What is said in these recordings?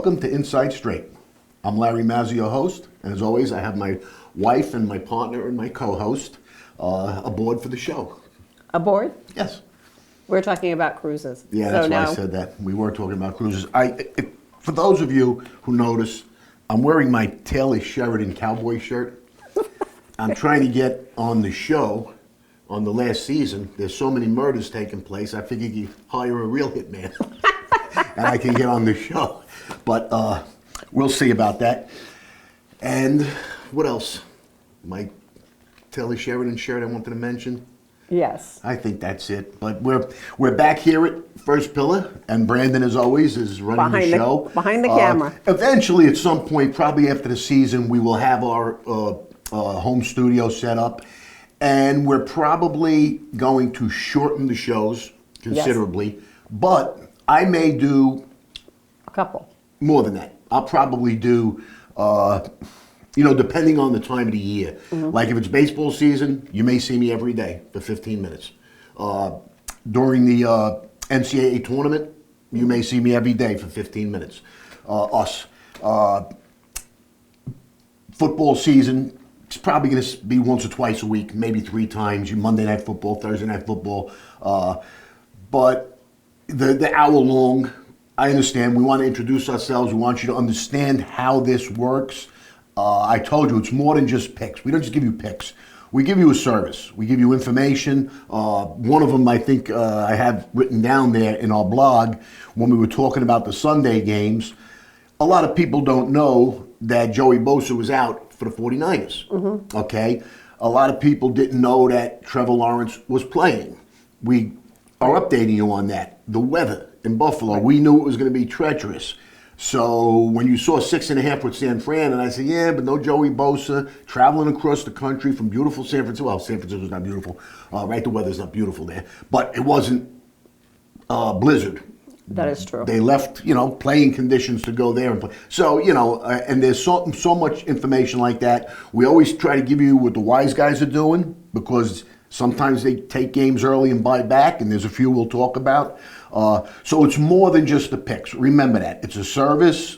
welcome to Inside Straight. I'm Larry Mazza, your host, and as always, I have my wife and my partner and my co-host aboard for the show. Aboard? Yes. We're talking about cruises. Yeah, that's why I said that. We were talking about cruises. For those of you who notice, I'm wearing my Taylor Sheridan cowboy shirt. I'm trying to get on the show on the last season. There's so many murders taking place, I figured you hire a real hitman. And I can get on the show. But we'll see about that. And what else? My Taylor Sheridan shirt I wanted to mention. Yes. I think that's it. But we're back here at First Pillar, and Brandon, as always, is running the show. Behind the camera. Eventually, at some point, probably after the season, we will have our home studio set up. And we're probably going to shorten the shows considerably. Yes. But I may do a couple more than that. I'll probably do, depending on the time of the year. Mm-hmm. Like if it's baseball season, you may see me every day for 15 minutes. During the NCAA tournament, you may see me every day for 15 minutes. Football season, it's probably going to be once or twice a week, maybe 3 times. Monday Night Football, Thursday Night Football. But the hour long, I understand. We want to introduce ourselves. We want you to understand how this works. I told you, it's more than just picks. We don't just give you picks. We give you a service. We give you information. One of them, I think, I have written down there in our blog when we were talking about the Sunday games. A lot of people don't know that Joey Bosa was out for the 49ers. Mm-hmm. Okay? A lot of people didn't know that Trevor Lawrence was playing. We are updating you on that. The weather in Buffalo, right. We knew it was going to be treacherous. So when you saw 6.5 with San Fran, and I said, yeah, but no Joey Bosa, traveling across the country from beautiful San Francisco. Well, San Francisco's not beautiful, right? The weather's not beautiful there. But it wasn't blizzard. That is true. They left, playing conditions to go there and play. So, and there's so much information like that. We always try to give you what the wise guys are doing, because sometimes they take games early and buy back, and there's a few we'll talk about. So it's more than just the picks. Remember that. It's a service.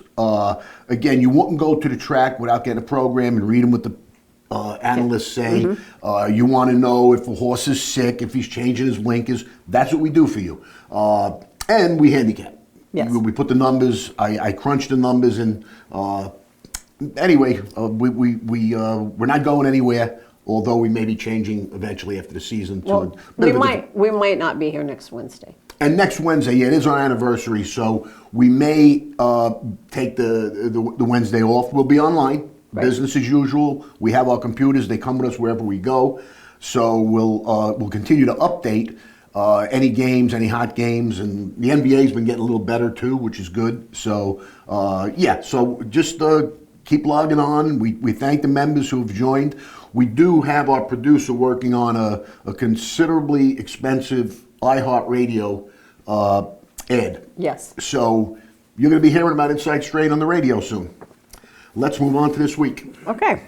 Again, you wouldn't go to the track without getting a program and reading what the analysts say. Mm-hmm. You want to know if a horse is sick, if he's changing his blinkers. That's what we do for you. And we handicap. Yes. We put the numbers. I crunch the numbers, and anyway, we're not going anywhere. Although we may be changing eventually after the season. We might not be here next Wednesday. And next Wednesday, yeah, it is our anniversary, so we may take the Wednesday off. We'll be online, right. Business as usual. We have our computers; they come with us wherever we go. So we'll continue to update any games, any hot games, and the NBA's been getting a little better too, which is good. So so just keep logging on. We thank the members who have joined. We do have our producer working on a considerably expensive iHeartRadio ad. Yes. So you're going to be hearing about Inside Straight on the radio soon. Let's move on to this week. Okay.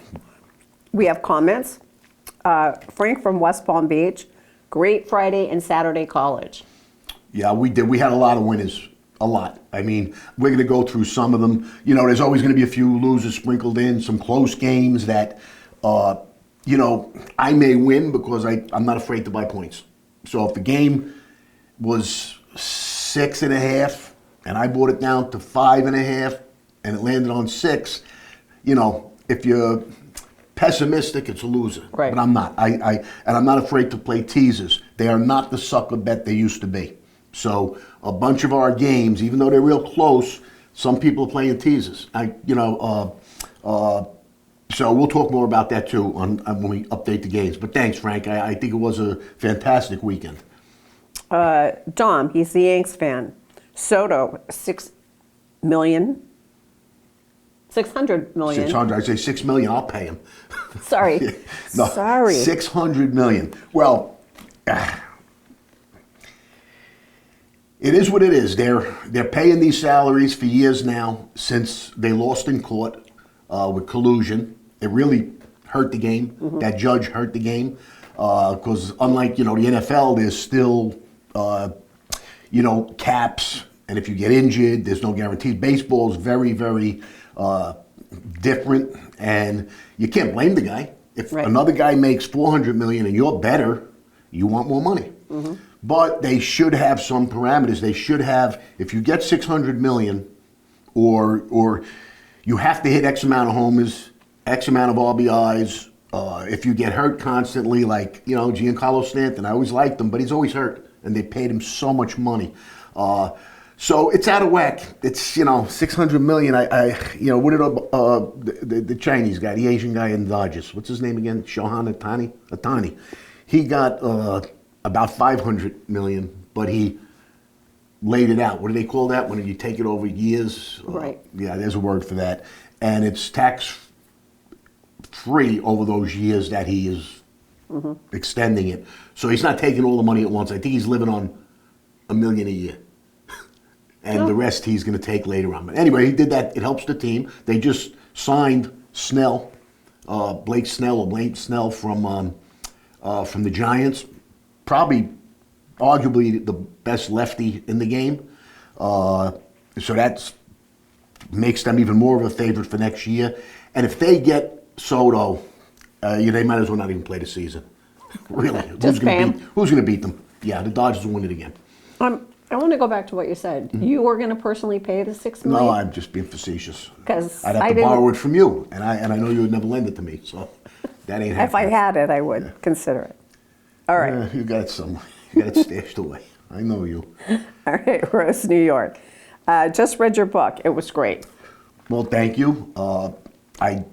We have comments. Frank from West Palm Beach. Great Friday and Saturday college. Yeah, we did. We had a lot of winners. A lot. I mean, we're going to go through some of them. There's always going to be a few losers sprinkled in, some close games that I may win because I'm not afraid to buy points. So if the game was 6.5 and I brought it down to 5.5 and it landed on 6, if you're pessimistic, it's a loser. Right. But I'm not. And I'm not afraid to play teasers. They are not the sucker bet they used to be. So a bunch of our games, even though they're real close, some people are playing teasers. So we'll talk more about that too when we update the games. But thanks, Frank. I think it was a fantastic weekend. Dom, he's the Yanks fan. Soto, 6 million. 600 million. 600. I say 6 million. I'll pay him. Sorry. No, Sorry. 600 million. Well, it is what it is. They're paying these salaries for years now since they lost in court with collusion. It really hurt the game. Mm-hmm. That judge hurt the game because unlike the NFL, there's still caps And if you get injured, there's no guarantees. Baseball is very, very different, and you can't blame the guy. If another guy makes $400 million and you're better, you want more money. But they should have some parameters. They should have, if you get $600 million, or you have to hit X amount of homers, X amount of RBIs. If you get hurt constantly, like, Giancarlo Stanton, I always liked him, but he's always hurt, and they paid him so much money. So it's out of whack. It's, $600 million. What did the Chinese guy, the Asian guy in Dodgers, what's his name again? Shohei Ohtani. He got about $500 million, but he laid it out. What do they call that when you take it over years? Right. Yeah, there's a word for that. And it's tax-free over those years that he is extending it. So he's not taking all the money at once. I think he's living on $1 million a year. And the rest he's going to take later on. But anyway, he did that. It helps the team. They just signed Snell, Blake Snell from the Giants. Probably, arguably, the best lefty in the game. So that makes them even more of a favorite for next year. And if they get Soto, they might as well not even play the season. Really. Who's going to beat them? Yeah, the Dodgers will win it again. I want to go back to what you said. You were going to personally pay the $6 million? No, I'm just being facetious. Because I'd have to borrow it from you, and I know you would never lend it to me, so that ain't happening. If I had it, I would consider it. All right. You got it somewhere. You got it stashed away. I know you. All right, Rose, New York. Just read your book. It was great. Well, thank you. I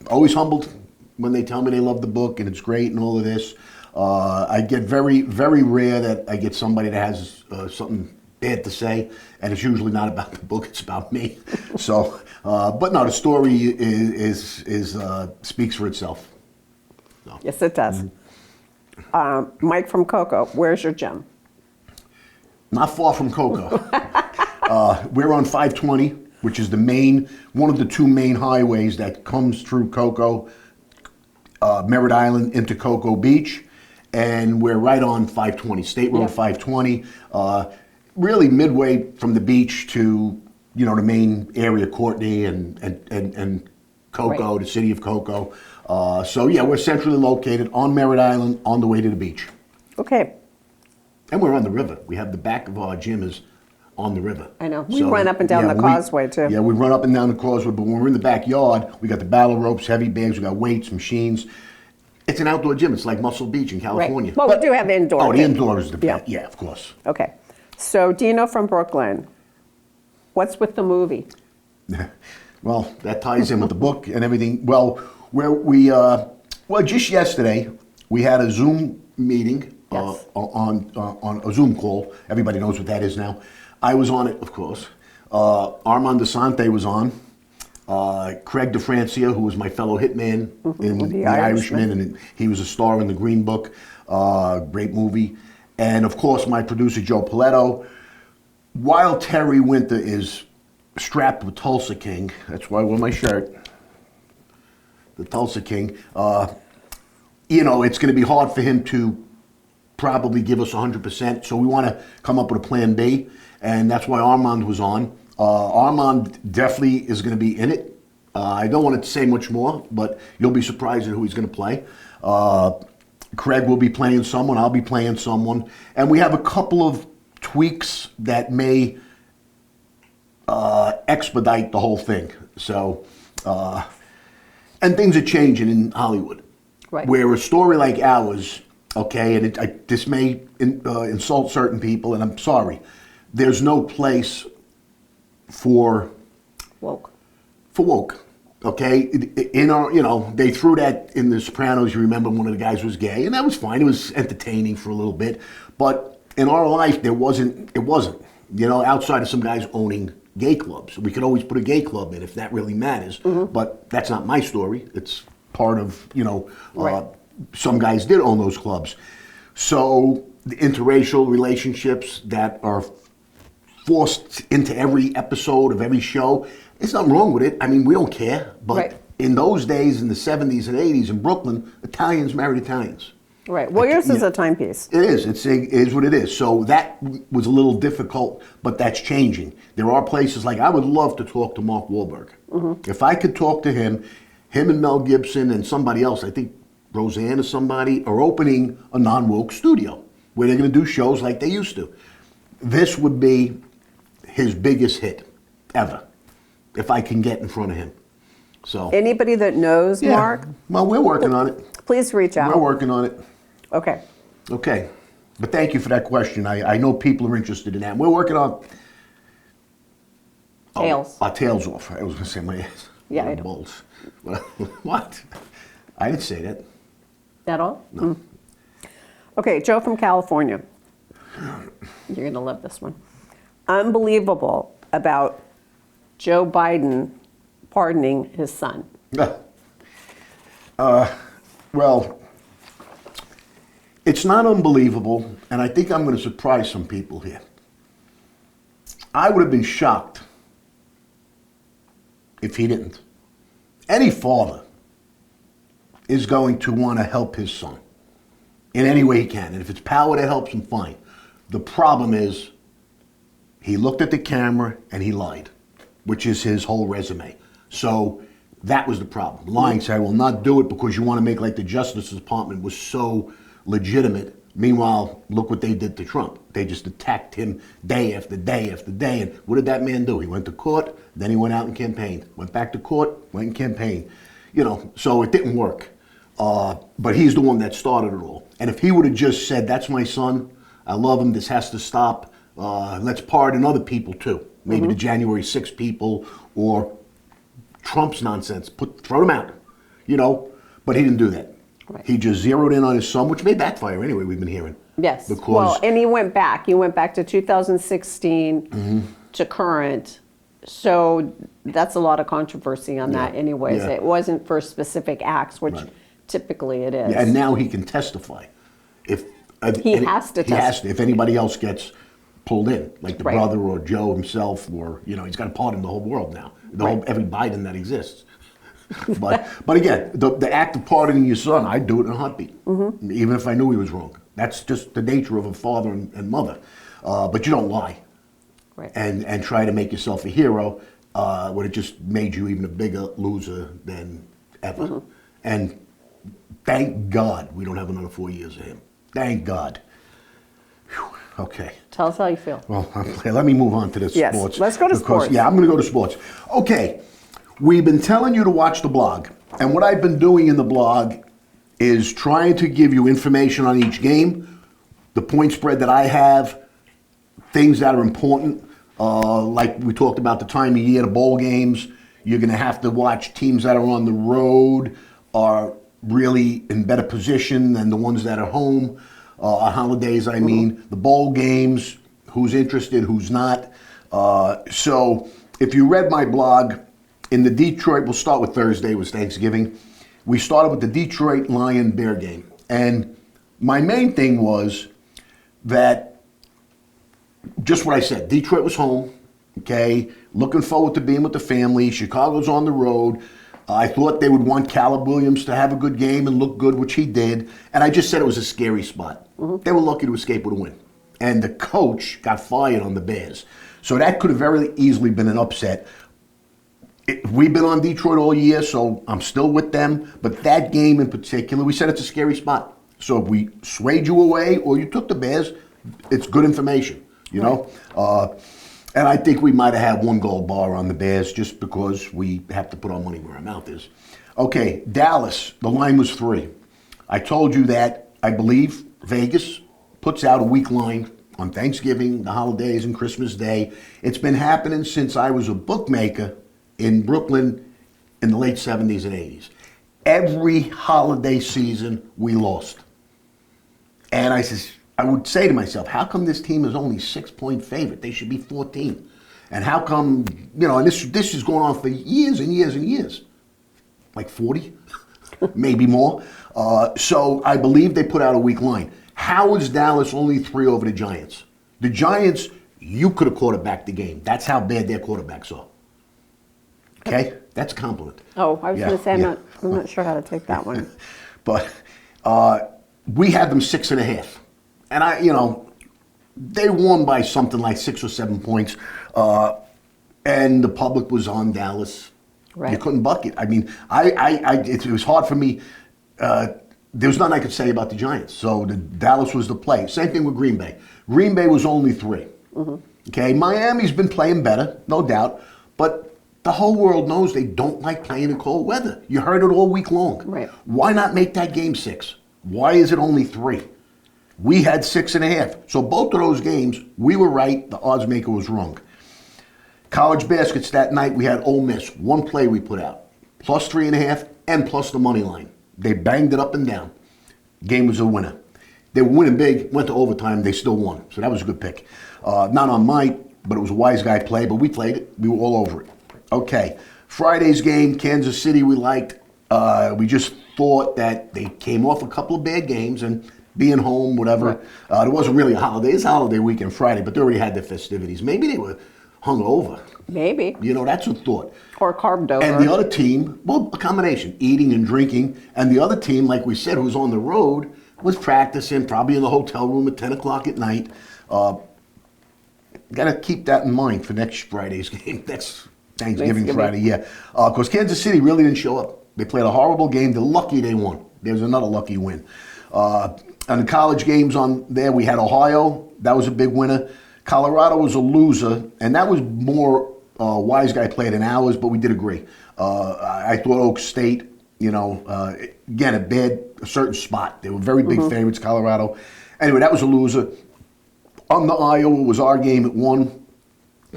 always humbled when they tell me they love the book and it's great and all of this. I get very, very rare that I get somebody that has something bad to say, and it's usually not about the book; it's about me. So, but no, the story is speaks for itself. So. Yes, it does. Mike from Cocoa, where's your gym? Not far from Cocoa. We're on 520, which is one of the two main highways that comes through Cocoa, Merritt Island into Cocoa Beach. And we're right on 520, State Road 520, really midway from the beach to, the main area, Courtney and Cocoa, the city of Cocoa. We're centrally located on Merritt Island on the way to the beach. Okay. And we're on the river. We have the back of our gym is on the river. I know. We run up and down the causeway, too. Yeah, we run up and down the causeway, but when we're in the backyard, we got the battle ropes, heavy bags, we got weights, machines. It's an outdoor gym. It's like Muscle Beach in California. Right. Well, we do have indoor. Oh, the indoor is the best. Yeah, of course. Okay. So, Dino from Brooklyn, what's with the movie? Well, that ties in with the book and everything. Well, just yesterday, we had a Zoom meeting on a Zoom call. Everybody knows what that is now. I was on it, of course. Armand DeSante was on. Craig DeFrancia, who was my fellow hitman in The Irishman, and he was a star in The Green Book. Great movie. And, of course, my producer, Joe Paletto. While Terry Winter is strapped with Tulsa King, that's why I wear my shirt, the Tulsa King, it's going to be hard for him to probably give us 100%, so we want to come up with a plan B, and that's why Armand was on. Armand definitely is going to be in it. I don't want to say much more, but you'll be surprised at who he's going to play. Craig will be playing someone, I'll be playing someone, and we have a couple of tweaks that may expedite the whole thing. So, and things are changing in Hollywood. Right. Where a story like ours, okay, and this may insult certain people, and I'm sorry, there's no place for woke. Okay, in our, they threw that in The Sopranos. You remember one of the guys was gay, and that was fine. It was entertaining for a little bit, but in our life, it wasn't. Outside of some guys owning gay clubs, we could always put a gay club in if that really matters. But that's not my story. It's part of right. Some guys did own those clubs. So the interracial relationships that are forced into every episode of every show. There's nothing wrong with it. I mean, we don't care. But in those days, in the 70s and 80s in Brooklyn, Italians married Italians. Right. Well, yours is a timepiece. It is. It is what it is. So that was a little difficult, but that's changing. There are places like I would love to talk to Mark Wahlberg. If I could talk to him and Mel Gibson and somebody else, I think Roseanne or somebody, are opening a non-woke studio where they're going to do shows like they used to. This would be his biggest hit ever if I can get in front of him. So Anybody that knows yeah. Mark, Well, we're working on it. please reach out. We're working on it. Okay. Okay. But thank you for that question. I know people are interested in that. We're working on Tails. our tails off. I was going to say my ass. Yeah, I Our know. balls. What? I didn't say that. That all? No. Okay, Joe from California. You're going to love this one. Unbelievable about Joe Biden pardoning his son. Well, it's not unbelievable, and I think I'm going to surprise some people here. I would have been shocked if he didn't. Any father is going to want to help his son in any way he can. And if it's power that helps him, fine. The problem is he looked at the camera and he lied, which is his whole resume. So that was the problem. Lying, say, I will not do it because you want to make like the Justice Department was so legitimate. Meanwhile, look what they did to Trump. They just attacked him day after day after day. And what did that man do? He went to court, then he went out and campaigned. Went back to court, went and campaigned. You know, so it didn't work. But he's the one that started it all. And if he would have just said, that's my son, I love him, this has to stop, let's pardon other people too. Maybe the January 6 people or Trump's nonsense, throw them out, you know. But he didn't do that. Right. He just zeroed in on his son, which may backfire anyway, we've been hearing. Yes. Because, Well, and he went back. He went back to 2016 to current. So that's a lot of controversy on that anyways. Yeah. It wasn't for specific acts, which Right. typically it is. yeah, and now he can testify. If He has to testify. if anybody else gets pulled in, like the Right. brother or Joe himself, or you know, he's got to pardon the whole world now, every Biden that exists. but again, the act of pardoning your son, I'd do it in a heartbeat, even if I knew he was wrong. That's just the nature of a father and mother. But you don't lie Right. and try to make yourself a hero. Would have just made you even a bigger loser than ever. And thank God we don't have another 4 years of him. Thank God. Whew. Okay. Tell us how you feel. Well, okay, let me move on to this Yes, sports. let's go to sports. Yeah, I'm going to go to sports. Okay, we've been telling you to watch the blog. And what I've been doing in the blog is trying to give you information on each game, the point spread that I have, things that are important. Like we talked about the time of year, the bowl games. You're going to have to watch teams that are on the road are really in better position than the ones that are home. Holidays, I mean. The bowl games, who's interested, who's not. So if you read my blog, in the Detroit, we'll start with Thursday, was Thanksgiving. We started with the Detroit Lion Bear game. And my main thing was that, just what I said, Detroit was home, okay? Looking forward to being with the family. Chicago's on the road. I thought they would want Caleb Williams to have a good game and look good, which he did. And I just said it was a scary spot. They were lucky to escape with a win. And the coach got fired on the Bears. So that could have very easily been an upset. We've been on Detroit all year, so I'm still with them. But that game in particular, we said it's a scary spot. So if we swayed you away or you took the Bears, it's good information, you know? And I think we might have had one gold bar on the Bears just because we have to put our money where our mouth is. Okay, Dallas, the line was 3. I told you that I believe Vegas puts out a weak line on Thanksgiving, the holidays, and Christmas Day. It's been happening since I was a bookmaker in Brooklyn in the late 70s and 80s. Every holiday season, we lost. And I would say to myself, how come this team is only 6-point favorite? They should be 14. And how come, you know, and this is going on for years and years and years. Like 40, maybe more. So I believe they put out a weak line. How is Dallas only 3 over the Giants? The Giants, you could have quarterbacked the game. That's how bad their quarterbacks are. Okay? That's a compliment. Oh, I was Yeah, going to say, yeah. I'm not sure how to take that one. But we had them 6.5. And they won by something like 6 or 7 points. And the public was on Dallas. Right. You couldn't buck it. I mean, it was hard for me. There was nothing I could say about the Giants. So Dallas was the play. Same thing with Green Bay. Green Bay was only 3. Okay, Miami's been playing better, no doubt. But the whole world knows they don't like playing in cold weather. You heard it all week long. Right. Why not make that game 6? Why is it only 3? We had 6.5. So both of those games, we were right. The odds maker was wrong. College baskets that night, we had Ole Miss. One play we put out. Plus 3.5 and plus the money line. They banged it up and down. Game was a winner. They were winning big, went to overtime, they still won. So that was a good pick. Not on my, but it was a wise guy play, but we played it. We were all over it. Okay, Friday's game, Kansas City, we liked. We just thought that they came off a couple of bad games and being home, whatever. It wasn't really a holiday. It's a holiday weekend Friday, but they already had their festivities. Maybe they were hungover. Maybe. That's a thought. Or carved over. And the other team, well, a combination, eating and drinking. And the other team, like we said, who's on the road, was practicing, probably in the hotel room at 10 o'clock at night. Got to keep that in mind for next Friday's game. Next Thanksgiving Friday, yeah. Because Kansas City really didn't show up. They played a horrible game. They're lucky they won. There's another lucky win. On the college games on there, we had Ohio. That was a big winner. Colorado was a loser, and that was more wise guy play than ours, but we did agree. I thought Oak State, again, a certain spot. They were very big favorites, Colorado. Anyway, that was a loser. On the Iowa was our game at 1.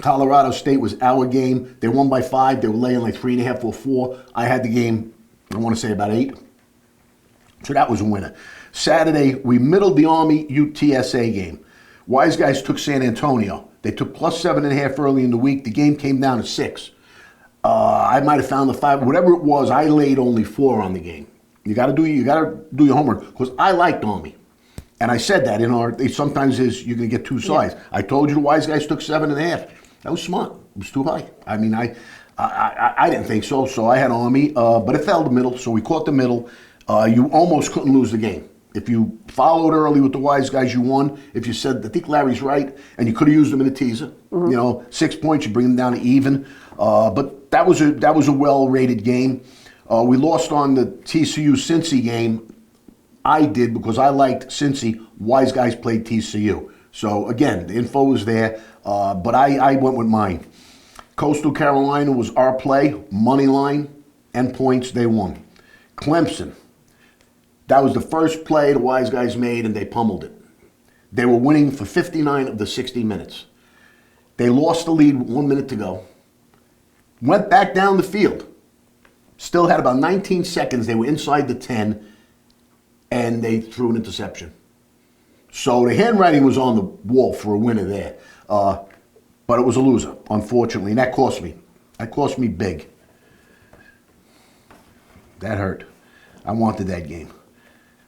Colorado State was our game. They won by 5. They were laying like 3.5 or 4. I had the game, I want to say about 8. So that was a winner. Saturday, we middled the Army UTSA game. Wise guys took San Antonio. They took plus 7.5 early in the week. The game came down to 6. I might have found the 5. Whatever it was, I laid only 4 on the game. You got to do your homework because I liked Army. And I said that sometimes you're going to get 2 sides. Yeah. I told you the wise guys took 7.5. That was smart. It was too high. I mean, I didn't think so. So I had Army, but it fell the middle. So we caught the middle. You almost couldn't lose the game. If you followed early with the wise guys, you won. If you said, I think Larry's right, and you could have used them in a teaser. 6 points, you bring them down to even. But that was a well-rated game. We lost on the TCU-Cincy game. I did because I liked Cincy. Wise guys played TCU. So, again, the info was there, but I went with mine. Coastal Carolina was our play, money line, and points, they won. Clemson, that was the first play the wise guys made, and they pummeled it. They were winning for 59 of the 60 minutes. They lost the lead with 1 minute to go. Went back down the field. Still had about 19 seconds. They were inside the 10, and they threw an interception. So the handwriting was on the wall for a winner there. But it was a loser, unfortunately, and that cost me. That cost me big. That hurt. I wanted that game.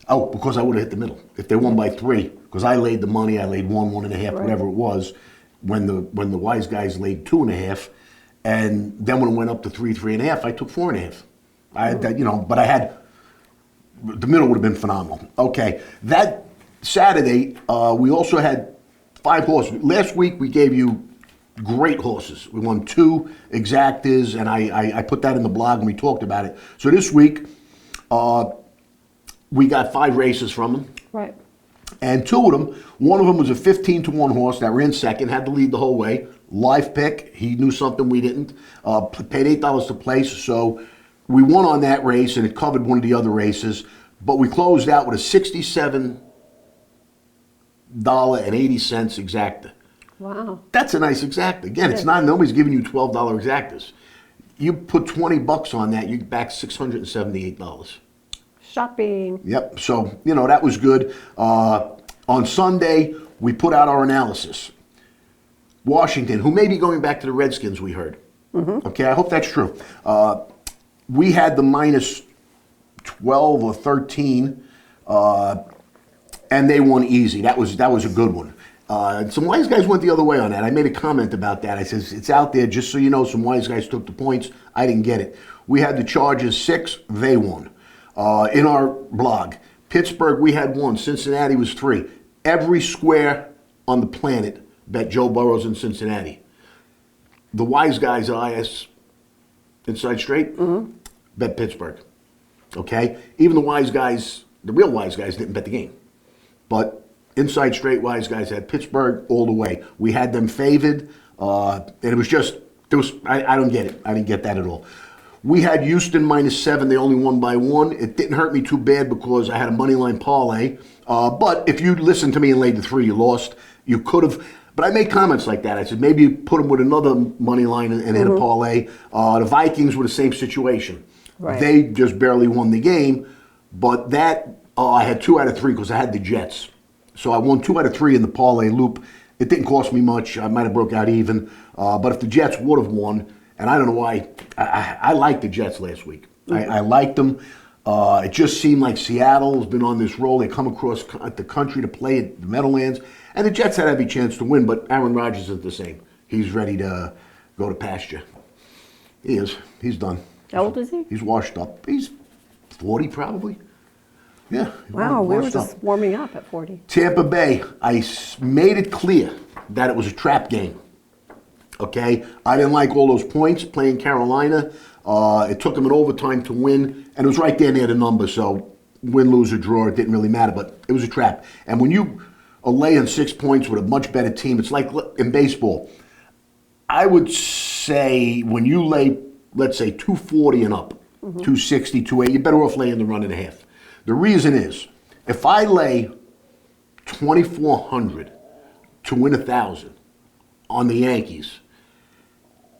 Oh, because I would have hit the middle. If they won by 3, because I laid the money, I laid 1.5, right, whatever it was, when the wise guys laid 2.5, and then when it went up to 3.5, I took 4.5. I had that, but I had, the middle would have been phenomenal. Okay, that Saturday, we also had 5 horses. Last week we gave you great horses. We won 2 exactas, and I put that in the blog and we talked about it. So this week, we got 5 races from them. Right. And 2 of them, one of them was a 15-1 horse that ran second, had to lead the whole way. Live pick. He knew something we didn't. Paid $8 to place, so we won on that race, and it covered one of the other races. But we closed out with a $67.80 exacta. Wow. That's a nice exacta. Again, it's not, nobody's giving you $12 exactas. You put $20 on that, you get back $678. Shopping. Yep. So, that was good. On Sunday, we put out our analysis. Washington, who may be going back to the Redskins, we heard. Mm-hmm. Okay, I hope that's true. We had the minus 12 or 13, and they won easy. That was a good one. Some wise guys went the other way on that. I made a comment about that. I said, it's out there, just so you know, some wise guys took the points. I didn't get it. We had the Chargers 6, they won. In our blog, Pittsburgh, we had 1. Cincinnati was 3. Every square on the planet bet Joe Burrows in Cincinnati. The wise guys at IS Inside Straight bet Pittsburgh. Okay? Even the wise guys, the real wise guys, didn't bet the game. But Inside Straight wise guys had Pittsburgh all the way. We had them favored, and it was just, I don't get it. I didn't get that at all. We had Houston -7. They only won by 1. It didn't hurt me too bad because I had a money line parlay. But if you listened to me and laid the 3, you lost. You could have. But I made comments like that. I said maybe you put them with another money line and hit a parlay. The Vikings were the same situation. Right. They just barely won the game. But that, I had 2 out of 3 because I had the Jets. So I won 2 out of 3 in the parlay loop. It didn't cost me much. I might have broke out even. But if the Jets would have won, and I don't know why, I liked the Jets last week. I liked them. It just seemed like Seattle has been on this roll. They come across the country to play at the Meadowlands. And the Jets had every chance to win, but Aaron Rodgers is the same. He's ready to go to pasture. He is. He's done. How old is he? He's washed up. He's 40 probably. Yeah. Wow, we were washed just up. warming up at 40. Tampa Bay, I made it clear that it was a trap game. Okay? I didn't like all those points playing Carolina. It took them an overtime to win, and it was right there near the number, so win, lose, or draw, it didn't really matter, but it was a trap. And when you are laying 6 points with a much better team, it's like in baseball. I would say when you lay, let's say, 240 and up, 260, 280, you're better off laying the 1.5. The reason is, if I lay 2,400 to win 1,000 on the Yankees,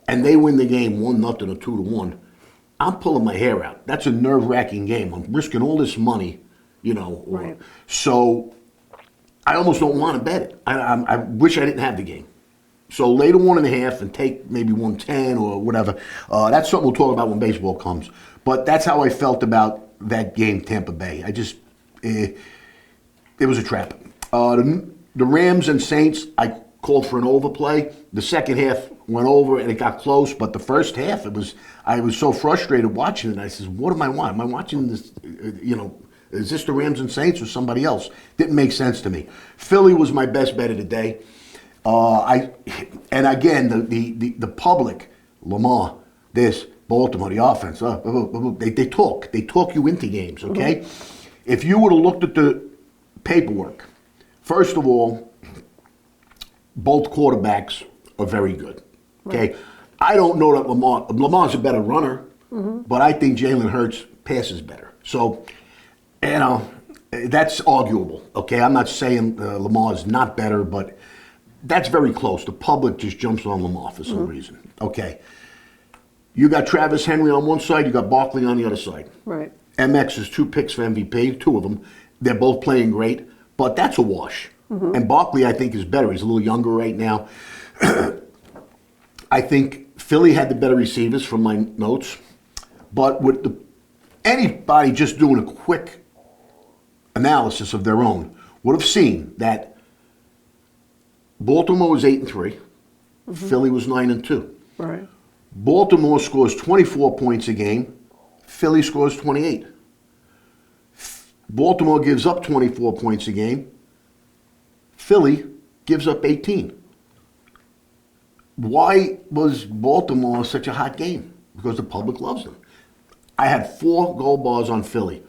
and they win the game 1-0 or 2-1, I'm pulling my hair out. That's a nerve-wracking game. I'm risking all this money, you know. Right. So I almost don't want to bet it. I wish I didn't have the game. So lay the 1.5 and take maybe 110 or whatever. That's something we'll talk about when baseball comes. But that's how I felt about that game, Tampa Bay. It was a trap. The Rams and Saints, I called for an overplay. The second half went over and it got close, but the first half, I was so frustrated watching it. I says, what am I watching? Am I watching this, is this the Rams and Saints or somebody else? Didn't make sense to me. Philly was my best bet of the day. And again, the public, Lamar, this, Baltimore, the offense, they talk you into games, okay? Mm-hmm. If you would have looked at the paperwork, first of all, both quarterbacks are very good, okay? Right. I don't know that Lamar's a better runner, but I think Jalen Hurts passes better. So, that's arguable, okay? I'm not saying Lamar's not better, but that's very close. The public just jumps on Lamar for some reason, okay? You got Travis Henry on one side, you got Barkley on the other side. Right. MX is 2 picks for MVP, 2 of them. They're both playing great, but that's a wash. Mm-hmm. And Barkley, I think, is better. He's a little younger right now. I think Philly had the better receivers from my notes. But with anybody just doing a quick analysis of their own would have seen that Baltimore was 8-3, Philly was 9-2. Right. Baltimore scores 24 points a game. Philly scores 28. Baltimore gives up 24 points a game. Philly gives up 18. Why was Baltimore such a hot game? Because the public loves them. I had 4 gold bars on Philly.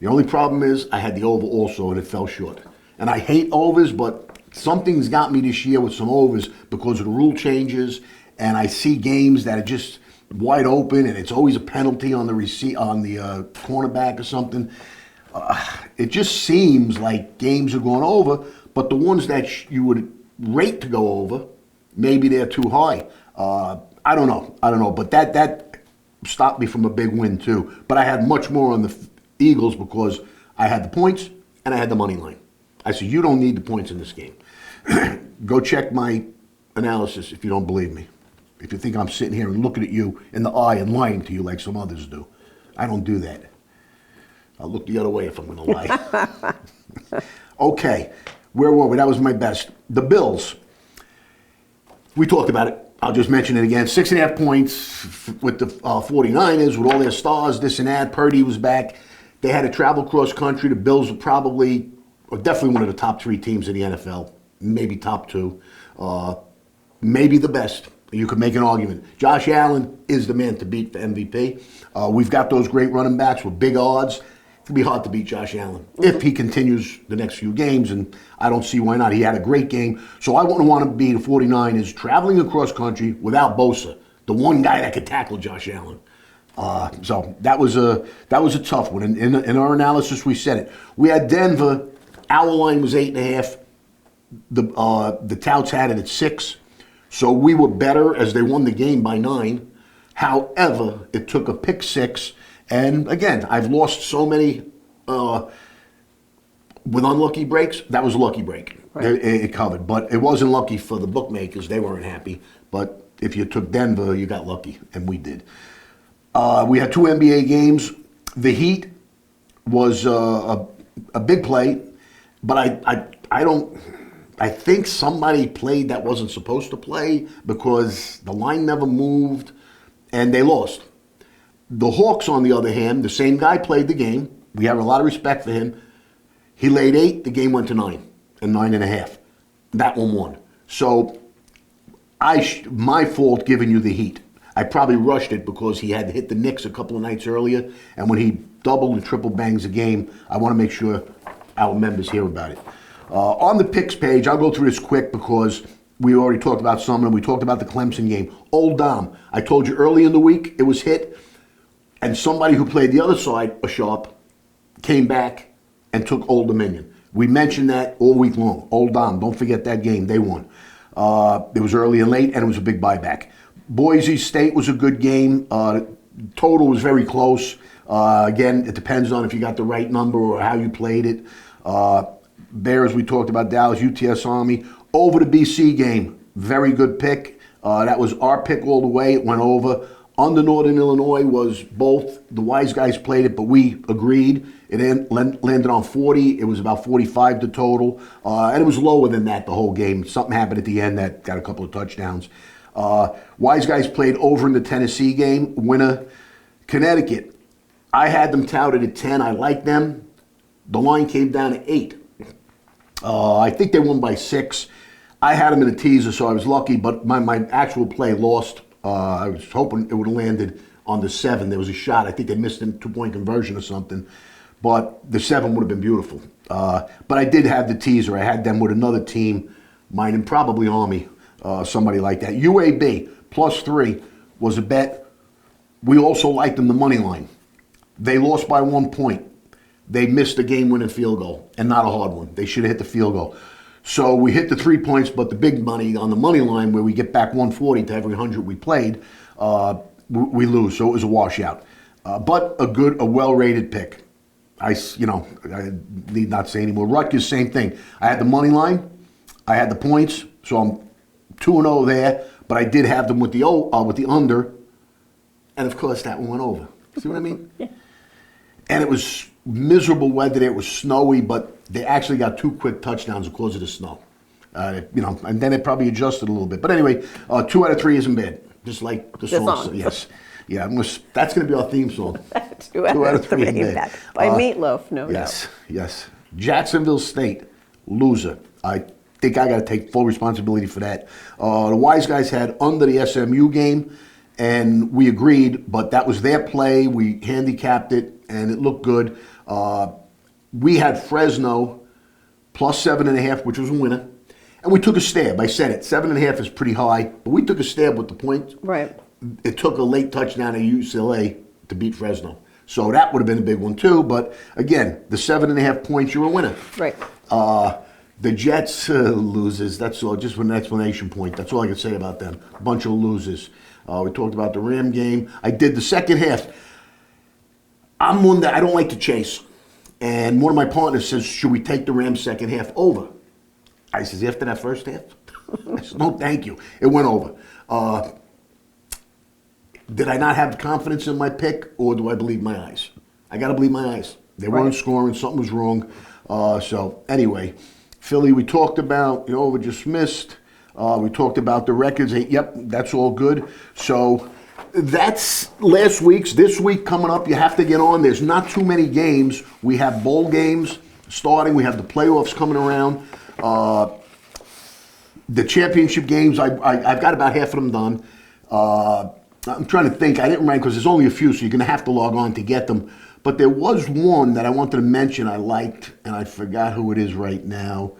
The only problem is I had the over also, and it fell short. And I hate overs, but something's got me this year with some overs because of the rule changes, and I see games that are just wide open, and it's always a penalty on the cornerback or something. It just seems like games are going over, but the ones that you would rate to go over, maybe they're too high. I don't know, but that stopped me from a big win too. But I had much more on the Eagles because I had the points and I had the money line. I said, you don't need the points in this game. Go check my analysis if you don't believe me. If you think I'm sitting here and looking at you in the eye and lying to you like some others do. I don't do that. I'll look the other way if I'm going to lie. Okay, where were we? That was my best. The Bills. We talked about it. I'll just mention it again. 6.5 points with the 49ers with all their stars, this and that. Purdy was back. They had to travel cross country. The Bills were probably, or definitely one of the top 3 teams in the NFL, maybe top 2, maybe the best. You could make an argument. Josh Allen is the man to beat for MVP. We've got those great running backs with big odds. It'll be hard to beat Josh Allen if he continues the next few games, and I don't see why not. He had a great game. So I wouldn't want to be the 49ers traveling across country without Bosa, the one guy that could tackle Josh Allen. So that was a tough one. In our analysis, we said it. We had Denver. Our line was 8.5. The touts had it at 6. So we were better as they won the game by 9. However, it took a pick 6. And again, I've lost so many with unlucky breaks. That was a lucky break. Right. It covered. But it wasn't lucky for the bookmakers. They weren't happy. But if you took Denver, you got lucky. And we did. We had 2 NBA games. The Heat was a big play. But I think somebody played that wasn't supposed to play because the line never moved and they lost. The Hawks, on the other hand, the same guy played the game. We have a lot of respect for him. He laid 8. The game went to 9 and 9.5. That one won. So my fault giving you the Heat. I probably rushed it because he had hit the Knicks a couple of nights earlier. And when he double and triple bangs a game, I want to make sure our members hear about it. On the picks page, I'll go through this quick because we already talked about some of them. We talked about the Clemson game. Old Dom. I told you early in the week it was hit. And somebody who played the other side, a sharp, came back and took Old Dominion. We mentioned that all week long. Old Dom, don't forget that game. They won. It was early and late, and it was a big buyback. Boise State was a good game. Total was very close. Again, it depends on if you got the right number or how you played it. Bears, we talked about Dallas, UTS Army. Over the BC game, very good pick. That was our pick all the way. It went over. Under Northern Illinois was both. The wise guys played it, but we agreed. It landed on 40. It was about 45 to total. And it was lower than that the whole game. Something happened at the end that got a couple of touchdowns. Wise guys played over in the Tennessee game. Winner, Connecticut. I had them touted at 10. I liked them. The line came down to 8. I think they won by 6. I had them in a teaser, so I was lucky, but my actual play lost. I was hoping it would have landed on the 7. There was a shot. I think they missed a 2-point conversion or something. But the 7 would have been beautiful. But I did have the teaser. I had them with another team, mine and probably Army, somebody like that. UAB, +3 was a bet. We also liked them the money line. They lost by 1 point. They missed a game-winning field goal, and not a hard one. They should have hit the field goal. So we hit the 3 points, but the big money on the money line, where we get back 140 to every 100 we played, we lose. So it was a washout. But a well-rated pick. I need not say anymore. Rutgers, same thing. I had the money line. I had the points. So I'm 2-0 there. But I did have them with the under. And, of course, that one went over. See what I mean? Yeah. And it was miserable weather there. It was snowy, but they actually got 2 quick touchdowns because of the snow. And then it probably adjusted a little bit. But anyway, 2 out of 3 isn't bad. Just like the song. Yes. Yeah, that's going to be our theme song. 2 out of 3 isn't bad. By Meatloaf, no doubt. Yes. Jacksonville State, loser. I think I got to take full responsibility for that. The wise guys had under the SMU game, and we agreed, but that was their play. We handicapped it, and it looked good. We had Fresno +7.5, which was a winner. And we took a stab. I said it. 7.5 is pretty high, but we took a stab with the point. Right. It took a late touchdown at UCLA to beat Fresno. So that would have been a big one too. But again, the 7.5 points, you're a winner. Right. The Jets losers. That's all. Just an explanation point. That's all I can say about them. A bunch of losers. We talked about the Ram game. I did the second half. I'm one that I don't like to chase. And one of my partners says, should we take the Rams second half over? I says, after that first half? I said, no, thank you. It went over. Did I not have confidence in my pick, or do I believe my eyes? I got to believe my eyes. They weren't scoring. Something was wrong. So anyway, Philly, we talked about, we just missed. We talked about the records. Yep, that's all good. So That's last week's. This week coming up, you have to get on. There's not too many games. We have bowl games starting. We have the playoffs coming around. The championship games, I've got about half of them done. I'm trying to think. I didn't write because there's only a few, so you're going to have to log on to get them. But there was one that I wanted to mention I liked, and I forgot who it is right now.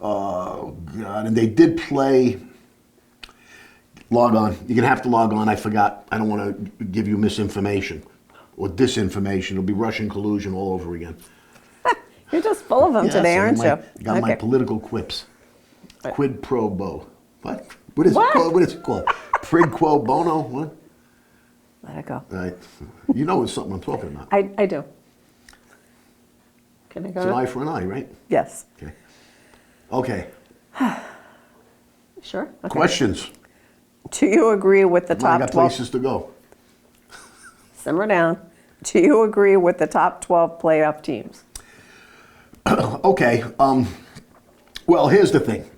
Oh, God. And they did play. Log on. You're going to have to log on. I forgot. I don't want to give you misinformation or disinformation. It'll be Russian collusion all over again. You're just full of them today, aren't you? Got my political quips. Quid pro bono. What? What is it called? What is it called? Prid quo bono? What? Let it go. All right. You know it's something I'm talking about. I do. Can I go? It's an eye for an eye, right? Yes. Okay. Sure. Okay. Questions? Do you agree with the I top got 12? places to go. Simmer down. Do you agree with the top 12 playoff teams? Okay. Well, here's the thing.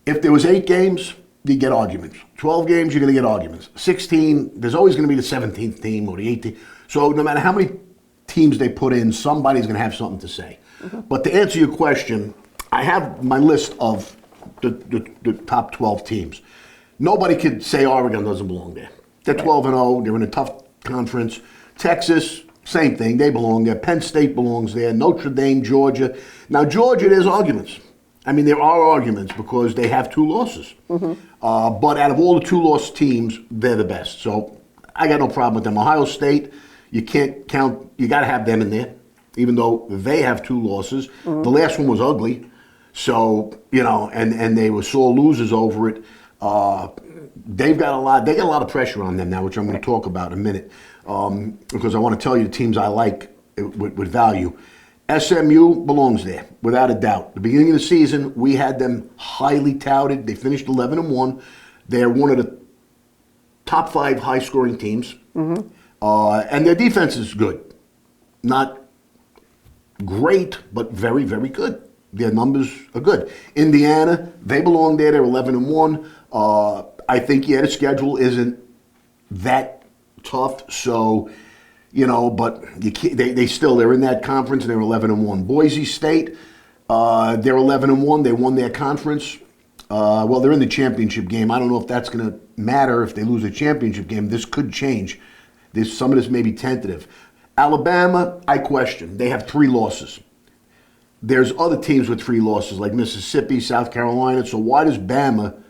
If there was 8 games, you get arguments. 12 games, you're going to get arguments. 16, there's always going to be the 17th team or the 18th. So no matter how many teams they put in, somebody's going to have something to say. Mm-hmm. But to answer your question, I have my list of the top 12 teams. Nobody could say Oregon doesn't belong there. They're 12-0. They're in a tough conference. Texas, same thing. They belong there. Penn State belongs there. Notre Dame, Georgia. Now, Georgia, there's arguments. I mean, there are arguments because they have 2 losses. Mm-hmm. But out of all the 2-loss teams, they're the best. So I got no problem with them. Ohio State, you can't count. You got to have them in there, even though they have 2 losses. Mm-hmm. The last one was ugly. So, and they were sore losers over it. They got a lot of pressure on them now, which I'm going to talk about in a minute, because I want to tell you the teams I like with value. SMU belongs there, without a doubt. The beginning of the season, we had them highly touted. They finished 11-1. They're one of the top 5 high-scoring teams, mm-hmm. And their defense is good. Not great, but very, very good. Their numbers are good. Indiana, they belong there. They're 11-1. I think, the schedule isn't that tough. So, but they're in that conference and they're 11-1. Boise State, they're 11-1. They won their conference. Well, they're in the championship game. I don't know if that's going to matter if they lose a championship game. This could change. Some of this may be tentative. Alabama, I question. They have 3 losses. There's other teams with 3 losses, like Mississippi, South Carolina. So why does Bama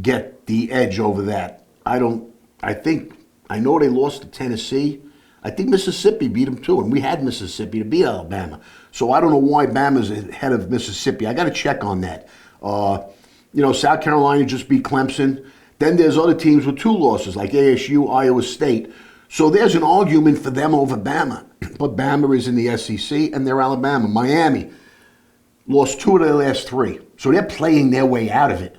get the edge over that? I know they lost to Tennessee. I think Mississippi beat them too, and we had Mississippi to beat Alabama. So I don't know why Bama's ahead of Mississippi. I got to check on that. South Carolina just beat Clemson. Then there's other teams with 2 losses, like ASU, Iowa State. So there's an argument for them over Bama. But Bama is in the SEC, and they're Alabama. Miami lost 2 of their last 3. So they're playing their way out of it.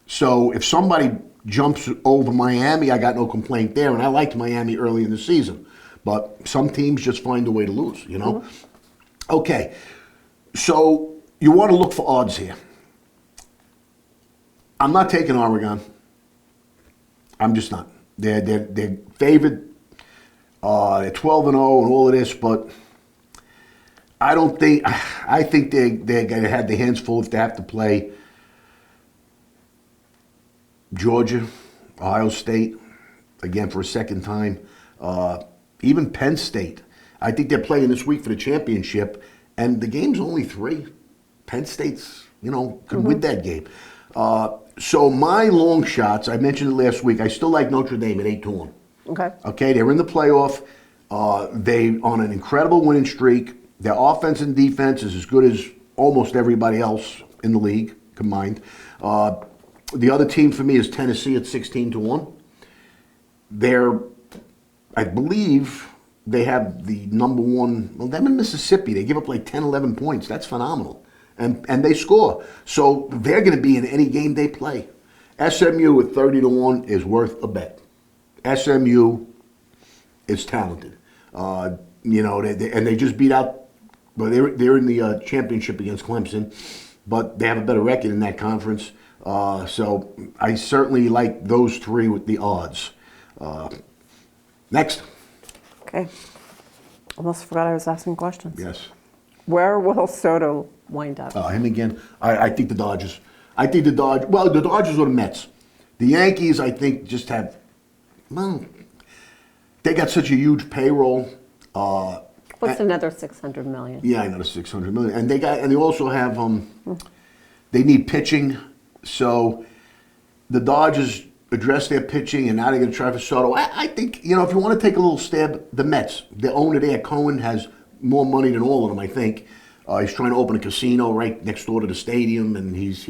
So if somebody jumps over Miami, I got no complaint there. And I liked Miami early in the season. But some teams just find a way to lose, Mm-hmm. Okay, so you want to look for odds here. I'm not taking Oregon. I'm just not. They're favored. They're 12-0 and all of this, but I think they're going to have their hands full if they have to play Georgia, Ohio State, again for a second time. Even Penn State. I think they're playing this week for the championship, and the game's only 3. Penn State's, could mm-hmm. win that game. So my long shots, I mentioned it last week, I still like Notre Dame at 8-1. Okay, they're in the playoff. They on an incredible winning streak. Their offense and defense is as good as almost everybody else in the league combined. The other team for me is Tennessee at 16-1. I believe they have the number 1. Well, them in Mississippi, they give up like 10, 11 points. That's phenomenal. And they score. So they're going to be in any game they play. SMU at 30-1 is worth a bet. SMU is talented. And they just beat out, well, they're in the championship against Clemson, but they have a better record in that conference. So I certainly like those 3 with the odds. Next. Okay. Almost forgot I was asking questions. Yes. Where will Soto wind up? Him again. I think the Dodgers. I think the Dodgers. Well, the Dodgers or the Mets. The Yankees, I think, just have. Well, they got such a huge payroll. What's another 600 million? Yeah, another 600 million, and they also have. They need pitching, so the Dodgers address their pitching, and now they're going to try for Soto. I think if you want to take a little stab, the Mets, the owner there, Cohen, has more money than all of them. I think he's trying to open a casino right next door to the stadium, and he's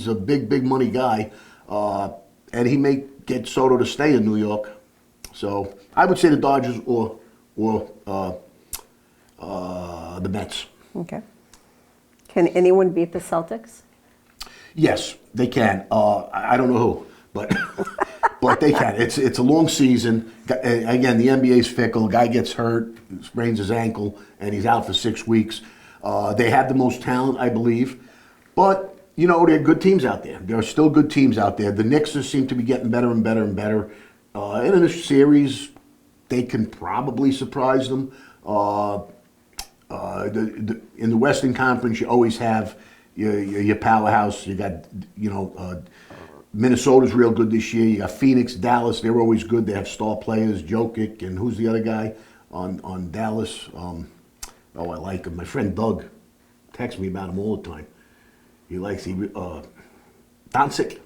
a big money guy, and he may get Soto to stay in New York. So I would say the Dodgers or the Mets. Okay. Can anyone beat the Celtics? Yes, they can. I don't know who, but but they can. It's a long season. Again, the NBA's fickle. Guy gets hurt, sprains his ankle, and he's out for 6 weeks. They have the most talent, I believe, but there are good teams out there. There are still good teams out there. The Knicks just seem to be getting better and better and better. And in this series, they can probably surprise them. In the Western Conference, you always have your powerhouse. You got, Minnesota's real good this year. You got Phoenix, Dallas. They're always good. They have star players, Jokic, and who's the other guy on Dallas? I like him. My friend Doug texts me about him all the time. He likes Doncic.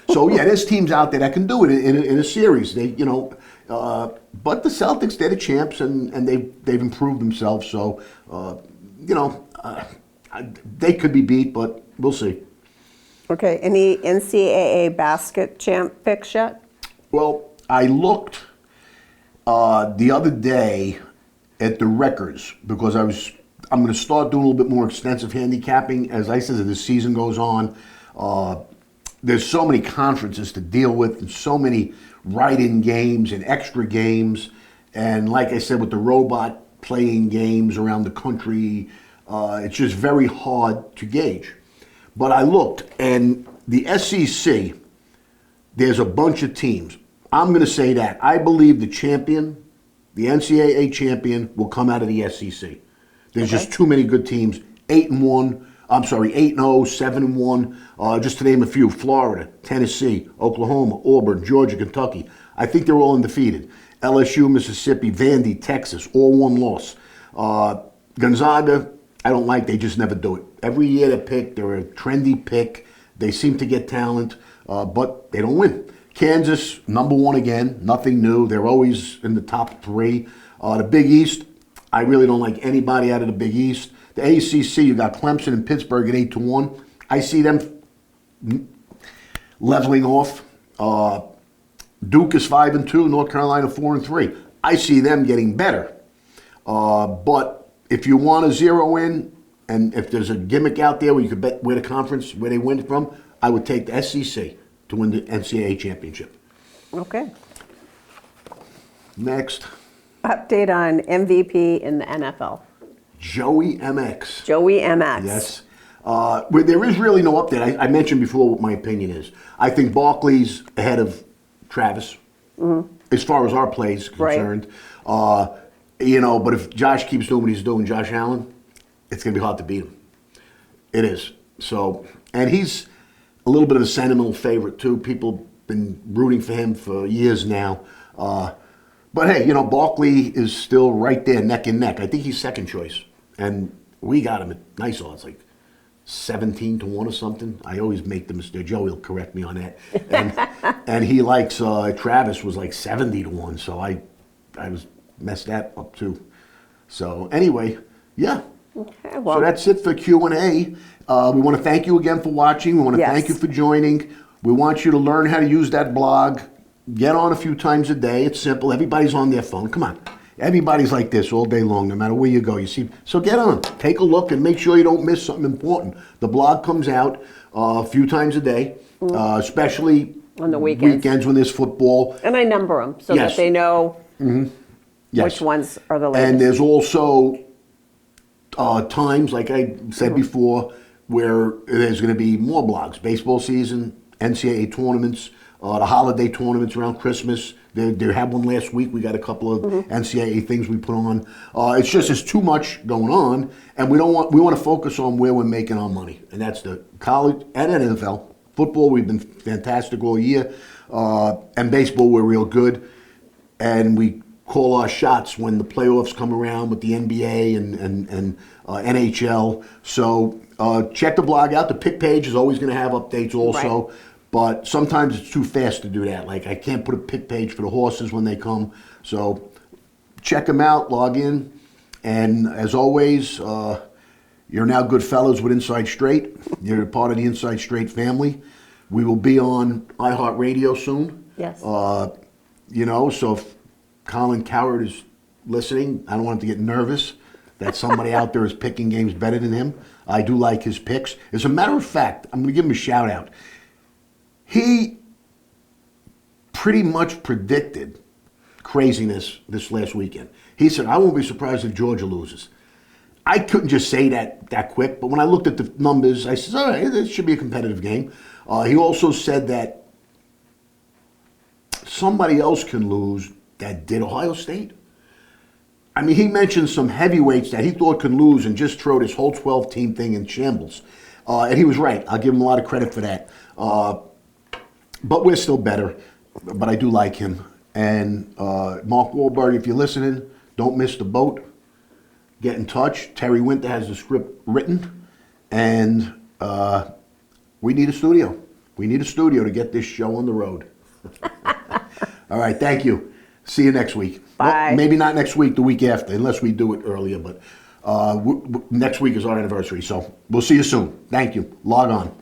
So yeah, there's teams out there that can do it in a series. They, but the Celtics, they're the champs, and they've improved themselves. So, they could be beat, but we'll see. Okay. Any NCAA basket champ picks yet? Well, I looked the other day at the records because I'm going to start doing a little bit more extensive handicapping as I said as the season goes on. There's so many conferences to deal with and so many write-in games and extra games. And like I said, with the robot playing games around the country, it's just very hard to gauge. But I looked, and the SEC, there's a bunch of teams. I'm going to say that. I believe the champion, the NCAA champion, will come out of the SEC. There's just too many good teams. 8-1. I'm sorry, 8-0, 7-1, just to name a few. Florida, Tennessee, Oklahoma, Auburn, Georgia, Kentucky. I think they're all undefeated. LSU, Mississippi, Vandy, Texas, all one loss. Gonzaga, I don't like. They just never do it. Every year they pick. They're a trendy pick. They seem to get talent, but they don't win. Kansas, number one again. Nothing new. They're always in the top 3. The Big East, I really don't like anybody out of the Big East. The ACC, you got Clemson and Pittsburgh at 8-1. I see them leveling off. Duke is 5-2. North Carolina 4-3. I see them getting better. But if you want to zero in, and if there's a gimmick out there where you could bet where the conference where they win it from, I would take the SEC to win the NCAA championship. Okay. Next. Update on MVP in the NFL. Joey MX. Joey MX. Yes. Where there is really no update. I mentioned before what my opinion is. I think Barkley's ahead of Travis as far as our play is concerned. Right. But if Josh keeps doing what he's doing, Josh Allen, it's going to be hard to beat him. It is. So, and he's a little bit of a sentimental favorite too. People have been rooting for him for years now. But hey, Barkley is still right there neck and neck. I think he's second choice. And we got him at nice odds, like 17-1 or something. I always make the mistake. Joey will correct me on that. And he likes, Travis was like 70-1. So I was messed that up too. So anyway, yeah. Okay, well. So that's it for Q&A. We want to thank you again for watching. We want to thank you for joining. We want you to learn how to use that blog. Get on a few times a day. It's simple. Everybody's on their phone. Come on. Everybody's like this all day long, no matter where you go. You see, so get on. Take a look and make sure you don't miss something important. The blog comes out a few times a day, especially on the weekends when there's football. And I number them so that they know which ones are the latest. And there's also times, like I said before, where there's going to be more blogs. Baseball season, NCAA tournaments, the holiday tournaments around Christmas. They had one last week. We got a couple of NCAA things we put on. It's just there's too much going on, and we want to focus on where we're making our money, and that's the college and NFL. Football, we've been fantastic all year, and baseball, we're real good, and we call our shots when the playoffs come around with the NBA and NHL. So check the blog out. The pick page is always going to have updates also. Right. But sometimes it's too fast to do that. Like I can't put a pick page for the horses when they come. So check them out, log in. And as always, you're now good fellows with Inside Straight. You're part of the Inside Straight family. We will be on iHeartRadio soon. Yes. So if Colin Coward is listening, I don't want him to get nervous that somebody out there is picking games better than him. I do like his picks. As a matter of fact, I'm going to give him a shout out. He pretty much predicted craziness this last weekend. He said, I won't be surprised if Georgia loses. I couldn't just say that quick, but when I looked at the numbers, I said, all right, this should be a competitive game. He also said that somebody else can lose that did Ohio State. I mean, he mentioned some heavyweights that he thought could lose and just throw this whole 12-team thing in shambles. And he was right. I'll give him a lot of credit for that. But we're still better. But I do like him. And Mark Wahlberg, if you're listening, don't miss the boat. Get in touch. Terry Winter has the script written. And we need a studio. We need a studio to get this show on the road. All right, thank you. See you next week. Bye. Well, maybe not next week, the week after, unless we do it earlier. But next week is our anniversary. So we'll see you soon. Thank you. Log on.